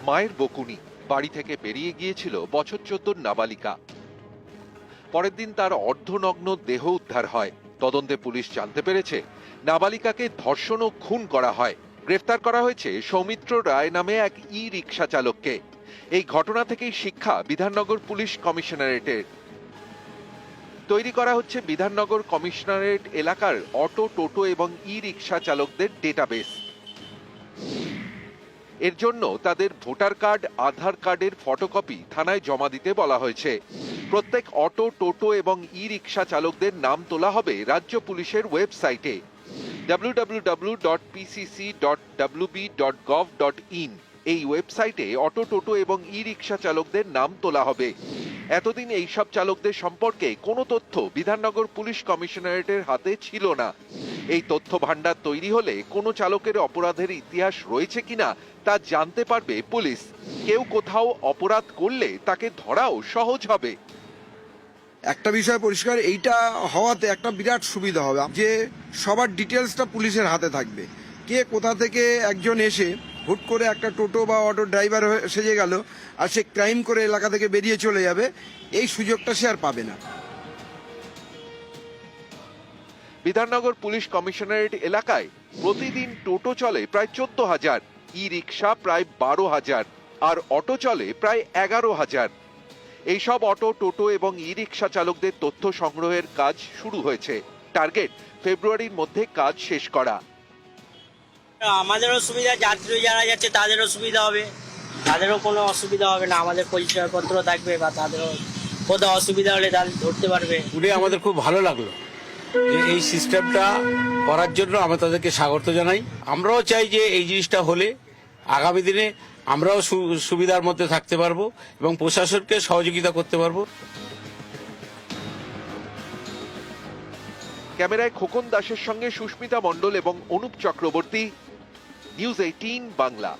মায়ের বকুনি, বাড়ি থেকে বেরিয়ে গিয়েছিল বছর 14 নাবালিকা। পরের দিন তার অর্ধনগ্ন দেহ উদ্ধার হয়। তদন্তে পুলিশ জানতে পেরেছে নাবালিকাকে ধর্ষণ ও খুন করা হয়। গ্রেফতার করা হয়েছে সৌমিত্র রায় নামে এক ই রিকশা চালককে। এই ঘটনা থেকেই শিক্ষা বিধাননগর পুলিশ কমিশনারেটের। তৈরি করা হচ্ছে বিধাননগর কমিশনারেট এলাকার অটো, টোটো এবং ই রিকশা চালকদের ডেটাবেস। এর জন্য তাদের ভোটার কার্ড, আধার কার্ডের ফটোকপি থানায় জমা দিতে বলা হয়েছে। প্রত্যেক অটো, টোটো এবং ই রিকশা চালকদের নাম তোলা হবে রাজ্য পুলিশের ওয়েবসাইটে www.pcc.wb.gov.in। এই ওয়েবসাইটে অটো, টোটো এবং ই রিকশা চালকদের নাম তোলা হবে। এতদিন এইসব চালকদের সম্পর্কে কোনো তথ্য বিধাননগর পুলিশ কমিশনারেটের হাতে ছিল না। এই তথ্য ভান্ডার তৈরি হলে কোনো চালকের অপরাধের ইতিহাস রয়েছে কিনা তা জানতে পারবে পুলিশ। কেউ কোথাও অপরাধ করলে তাকে ধরাও সহজ হবে। একটা বিষয় পরিষ্কার, এইটা হওয়াতে একটা বিরাট সুবিধা হবে যে সবার ডিটেলসটা পুলিশের হাতে থাকবে। কে কোথা থেকে একজন এসে হুট করে একটা টোটো বা অটো ড্রাইভার সেজে গেল আর সে ক্রাইম করে এলাকা থেকে বেরিয়ে চলে যাবে, এই সুযোগটা সে আর পাবে না। বিধাননগর পুলিশ কমিশনারেট এলাকায় প্রতিদিন টোটো চলে প্রায় 14,000, ই রিকশা প্রায় 12,000 আর অটো চলে প্রায় 11,000। এইসব অটো, টোটো এবং ই রিকশা চালকদের তথ্য সংগ্রহের কাজ শুরু হয়েছে। টার্গেট ফেব্রুয়ারির মধ্যে কাজ শেষ করা। আমাদেরও সুবিধা, যাত্রী যারা যাচ্ছে তাদেরও সুবিধা হবে, তাদেরও কোনো অসুবিধা হবে না। আমাদের পরিচয়পত্র থাকবে বা তাদেরও কোথাও অসুবিধা হলে তাদের ধরতে পারবে। উনি আমাদের খুব ভালো লাগলো যে এই সিস্টেমটা করার জন্য আমরা তাদেরকে স্বাগত জানাই। আমরাও চাই যে এই জিনিসটা হলে আগামী দিনে আমরাও সুবিধার মধ্যে থাকতে পারবো এবং প্রশাসনকে সহযোগিতা করতে পারবো। ক্যামেরায় খোকন দাসের সঙ্গে সুস্মিতা মণ্ডল এবং অনুপ চক্রবর্তী, নিউজ 18 বাংলা।